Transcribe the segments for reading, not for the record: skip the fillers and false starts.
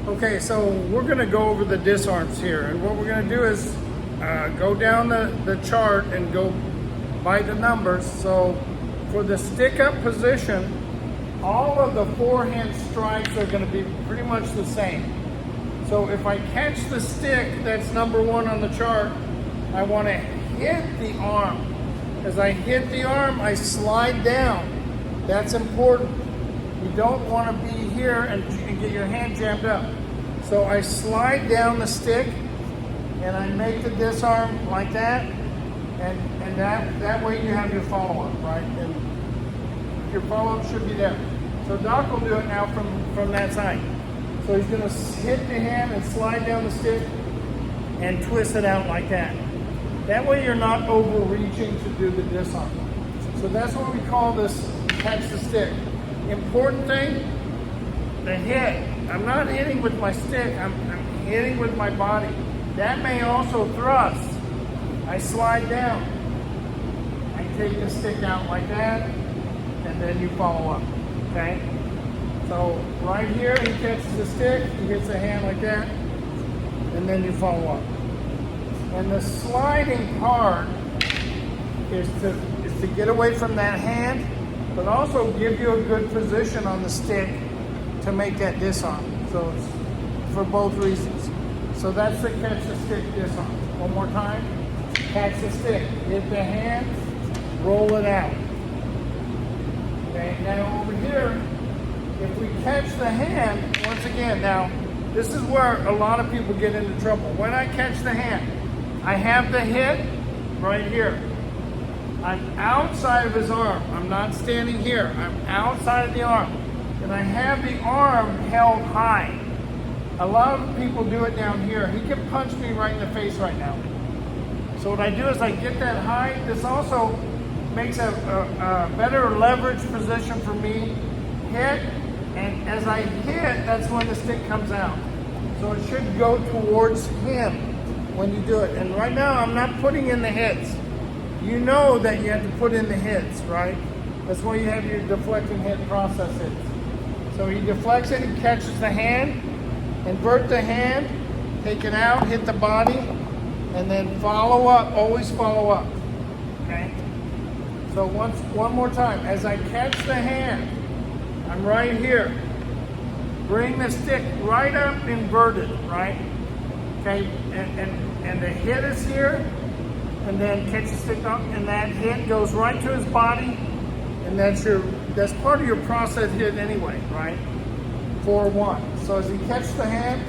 Okay, so we're gonna go over the disarms here, and what we're gonna do is go down the chart and go by the numbers. So for the stick up position, all of the forehand strikes are gonna be pretty much the same. So if I catch the stick, that's number one on the chart, I wanna hit the arm. As I hit the arm, I slide down. That's important. You don't wanna be here and get your hand jammed up. So I slide down the stick and I make the disarm like that, and that way you have your follow-up, right? And your follow-up should be there. So Doc will do it now from that side. So he's gonna hit the hand and slide down the stick and twist it out like that. That way you're not overreaching to do the disarm. So that's what we call this catch the stick. Important thing, the hit. I'm not hitting with my stick, I'm hitting with my body. That may also thrust. I slide down. I take the stick out like that, and then you follow up, okay? So right here, he catches the stick, he hits the hand like that, and then you follow up. And the sliding part is to get away from that hand, but also give you a good position on the stick to make that disarm. So it's for both reasons. So that's the catch the stick disarm. One more time. Catch the stick, hit the hand, roll it out. Okay, now over here, if we catch the hand, once again, now, this is where a lot of people get into trouble. When I catch the hand, I have the hit right here. I'm outside of his arm. I'm not standing here. I'm outside of the arm. And I have the arm held high. A lot of people do it down here. He can punch me right in the face right now. So what I do is I get that high. This also makes a better leverage position for me. Hit, and as I hit, that's when the stick comes out. So it should go towards him when you do it. And right now, I'm not putting in the hits. You know that you have to put in the hits, right? That's why you have your deflecting hit process hits. So he deflects it, he catches the hand, invert the hand, take it out, hit the body, and then follow up, always follow up, okay? So one more time, as I catch the hand, I'm right here. Bring the stick right up, inverted, right? Okay, and the hit is here, and then catch the stick up, and that hit goes right to his body, and that's part of your process hit anyway, right? 4-1. So as he catches the hand,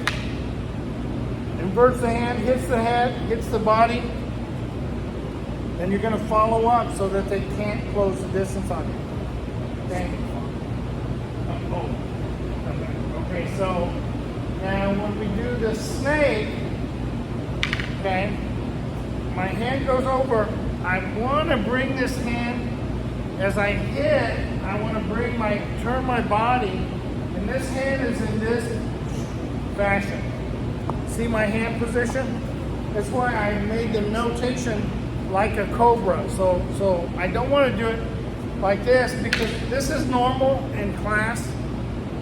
inverts the hand, hits the head, hits the body, then you're gonna follow up so that they can't close the distance on you. Okay. Okay, so now when we do the snake, okay, my hand goes over. I want to bring this hand, as I hit, I want to turn my body, and this hand is in this fashion. See my hand position? That's why I made the notation like a cobra. So I don't want to do it like this, because this is normal in class,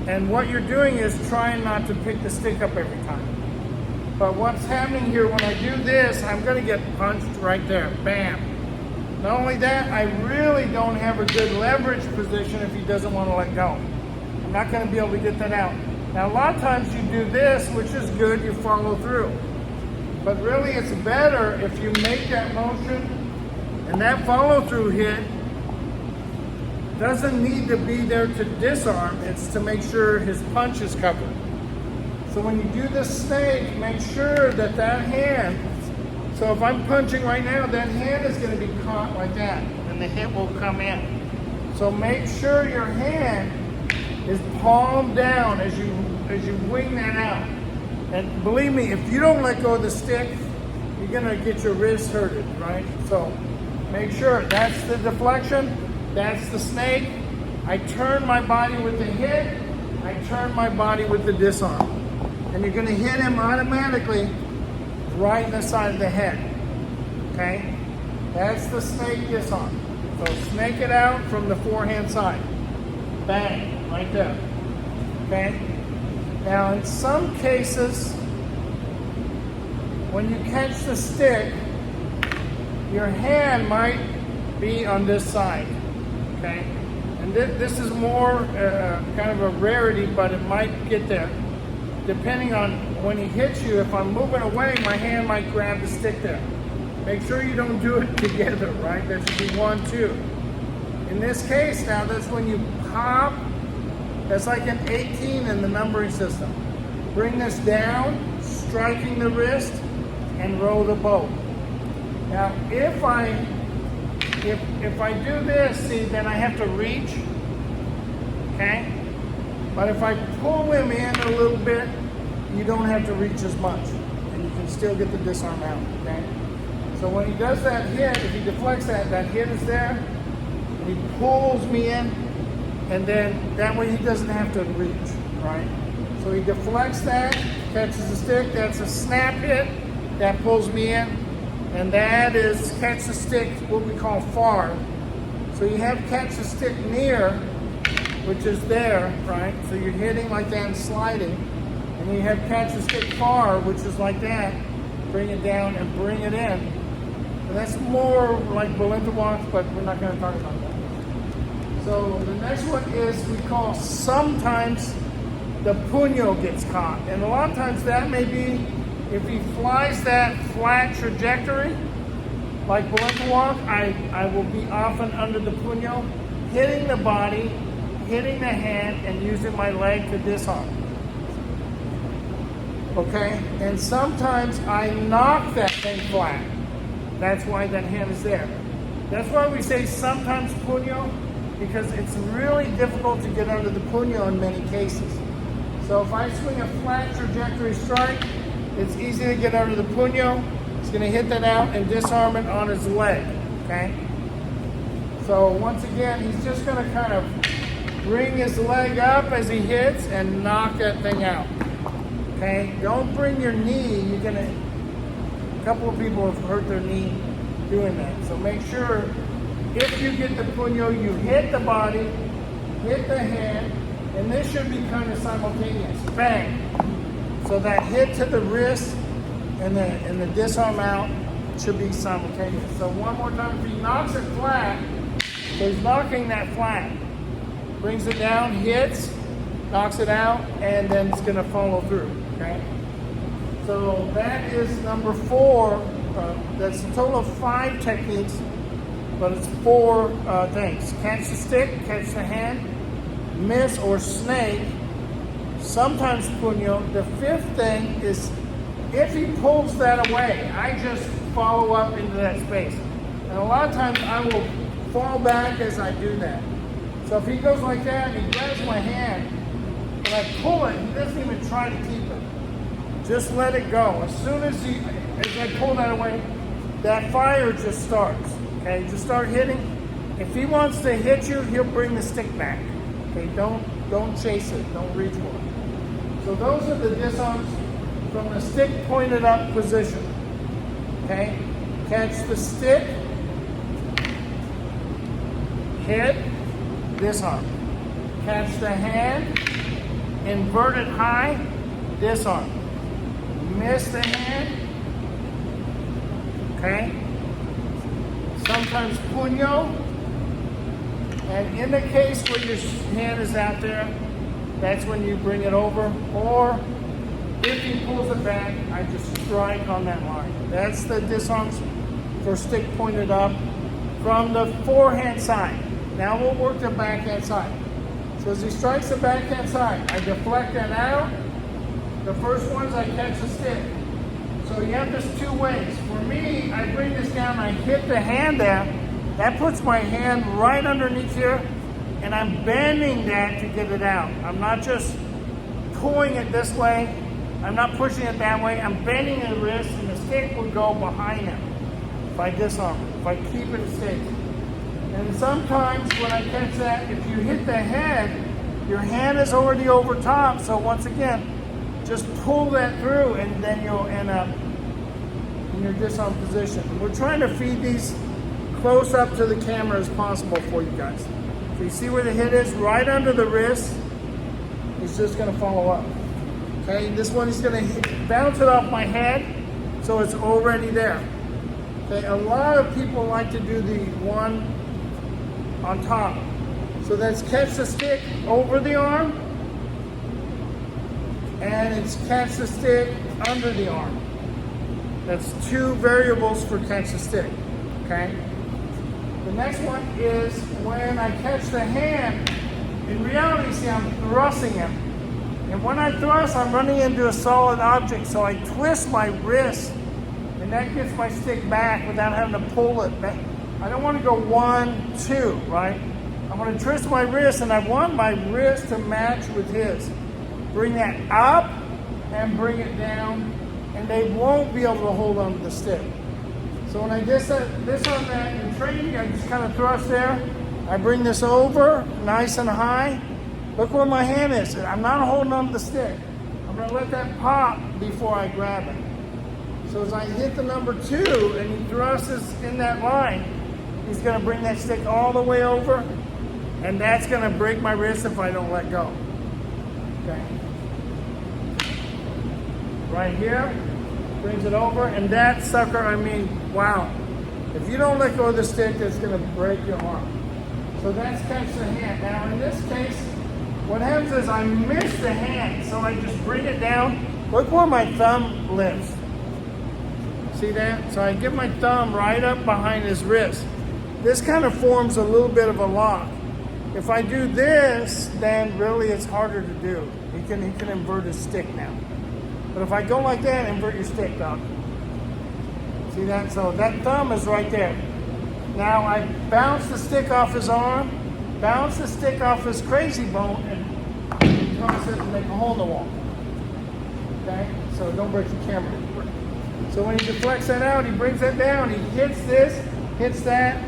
and what you're doing is trying not to pick the stick up every time. But what's happening here, when I do this, I'm gonna get punched right there, bam. Not only that, I really don't have a good leverage position if he doesn't want to let go. I'm not gonna be able to get that out. Now a lot of times you do this, which is good, you follow through. But really it's better if you make that motion, and that follow through hit doesn't need to be there to disarm, it's to make sure his punch is covered. So when you do the snake, make sure that hand, so if I'm punching right now, that hand is gonna be caught like that, and the hit will come in. So make sure your hand is palm down as you wing that out. And believe me, if you don't let go of the stick, you're gonna get your wrist hurted, right? So make sure that's the deflection, that's the snake. I turn my body with the hit, I turn my body with the disarm. And you're gonna hit him automatically right in the side of the head, okay? That's the snake disarm. So snake it out from the forehand side. Bang, right there, okay? Now, in some cases, when you catch the stick, your hand might be on this side, okay? And this is more kind of a rarity, but it might get there. Depending on when he hits you, if I'm moving away, my hand might grab the stick there. Make sure you don't do it together, right? There should be 1, 2. In this case now, that's when you pop. That's like an 18 in the numbering system. Bring this down, striking the wrist, and roll the boat. Now, if I do this, see, then I have to reach, okay? But if I pull him in a little bit, you don't have to reach as much, and you can still get the disarm out, okay? So when he does that hit, if he deflects that hit is there, and he pulls me in, and then that way he doesn't have to reach, right? So he deflects that, catches the stick, that's a snap hit, that pulls me in, and that is catch the stick, what we call far. So you have catch the stick near, which is there, right? So you're hitting like that and sliding, and you have catch the stick far, which is like that, bring it down and bring it in. And that's more like Balintawak, but we're not gonna talk about that. So the next one is we call sometimes the puño gets caught. And a lot of times that may be if he flies that flat trajectory, like Balintawak, I will be often under the puño, hitting the body, hitting the hand, and using my leg to disarm. Okay? And sometimes I knock that thing flat. That's why that hand is there. That's why we say sometimes puño, because it's really difficult to get under the puño in many cases. So if I swing a flat trajectory strike, it's easy to get under the puño. He's going to hit that out and disarm it on his leg, okay? So once again, he's just going to kind of bring his leg up as he hits and knock that thing out, okay? Don't bring your knee. You're going to, a couple of people have hurt their knee doing that. So make sure if you get the puño, you hit the body, hit the hand, and this should be kind of simultaneous. Bang! So that hit to the wrist and the disarm out should be simultaneous. So one more time, if he knocks it flat, so he's knocking that flat, brings it down, hits, knocks it out, and then it's going to follow through. Okay. So that is number 4. That's a total of 5 techniques, but it's 4 things: catch the stick, catch the hand, miss or snake, sometimes puño. The 5th thing is if he pulls that away, I just follow up into that space. And a lot of times I will fall back as I do that. So if he goes like that and he grabs my hand, when I pull it, he doesn't even try to keep it. Just let it go. As soon as I pull that away, that fire just starts. Okay, just start hitting. If he wants to hit you, he'll bring the stick back. Okay, don't chase it. Don't reach for it. So those are the disarms from the stick pointed up position. Okay, catch the stick, hit, disarm. Catch the hand, invert it high, disarm. Miss the hand. Okay. Sometimes puño. And in the case where your hand is out there, that's when you bring it over. Or if he pulls it back, I just strike on that line. That's the disarms for stick pointed up from the forehand side. Now we'll work the backhand side. So as he strikes the backhand side, I deflect that out. The first ones I catch the stick. So you have this 2 ways. For me, I bring this down, I hit the hand there. That puts my hand right underneath here, and I'm bending that to get it out. I'm not just pulling it this way. I'm not pushing it that way. I'm bending the wrist, and the stick will go behind him if I disarm it, if I keep it straight. And sometimes when I catch that, if you hit the head, your hand is already over top. So once again, just pull that through, and then you'll end up in your disarm position. We're trying to feed these close up to the camera as possible for you guys. So you see where the hit is? Right under the wrist. He's just going to follow up. Okay, this one is gonna bounce it off my head, so it's already there. Okay, a lot of people like to do the one on top. So that's catch the stick over the arm, and it's catch the stick under the arm. That's two variables for catch the stick, okay? The next one is when I catch the hand, in reality, see, I'm thrusting him. And when I thrust, I'm running into a solid object, so I twist my wrist, and that gets my stick back without having to pull it back. I don't want to go 1, 2, right? I want to twist my wrist, and I want my wrist to match with his. Bring that up and bring it down, and they won't be able to hold on to the stick. So when I disarm that in training, I just kind of thrust there. I bring this over, nice and high. Look where my hand is. I'm not holding on to the stick. I'm going to let that pop before I grab it. So as I hit the number 2 and he thrusts in that line, he's going to bring that stick all the way over, and that's going to break my wrist if I don't let go. Okay. Right here, brings it over, and that sucker, I mean, wow. If you don't let go of the stick, it's going to break your arm. So that's catch the hand. Now in this case, what happens is I miss the hand, so I just bring it down. Look where my thumb lives. See that? So I get my thumb right up behind his wrist. This kind of forms a little bit of a lock. If I do this, then really it's harder to do. He can invert his stick now. But if I go like that, invert your stick, dog. See that? So that thumb is right there. Now I bounce the stick off his arm, bounce the stick off his crazy bone, and toss it and make a hole in the wall. Okay? So don't break the camera. So when he deflects that out, he brings that down, he hits this, hits that,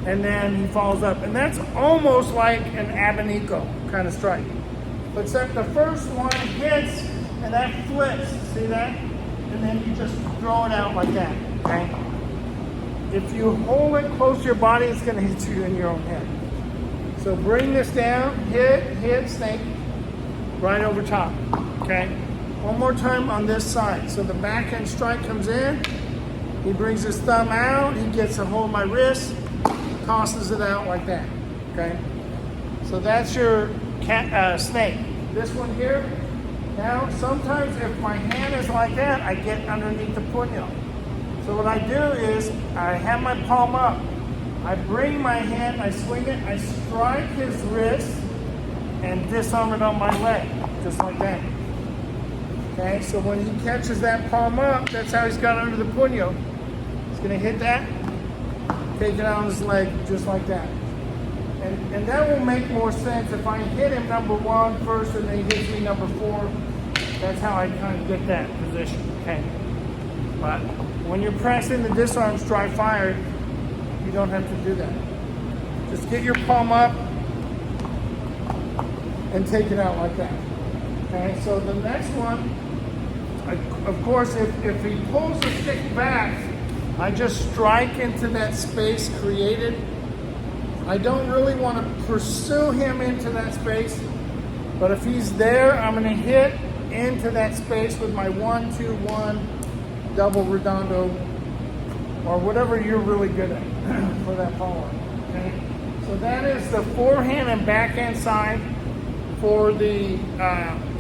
and then he falls up. And that's almost like an abanico kind of strike. But except the first one hits, and that flips, see that? And then you just throw it out like that, okay? If you hold it close to your body, it's gonna hit you in your own head. So bring this down, hit, snake, right over top, okay? One more time on this side. So the backhand strike comes in, he brings his thumb out, he gets a hold of my wrist, tosses it out like that, okay? So that's your snake. This one here, now sometimes if my hand is like that, I get underneath the puño. So what I do is, I have my palm up, I bring my hand, I swing it, I strike his wrist, and disarm it on my leg, just like that. Okay, so when he catches that palm up, that's how he's got under the puño. He's gonna hit that, take it out on his leg, just like that. And that will make more sense if I hit him number 1 first, and then he hits me number 4. That's how I kind of get that position, okay? But when you're pressing the disarms dry fire, you don't have to do that. Just get your palm up and take it out like that. Okay, so the next one, of course, if he pulls the stick back, I just strike into that space created. I don't really want to pursue him into that space, but if he's there, I'm going to hit into that space with my 1-2-1 double redondo, or whatever you're really good at for that follower. Okay, so that is the forehand and backhand side for the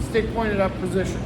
stick pointed up position.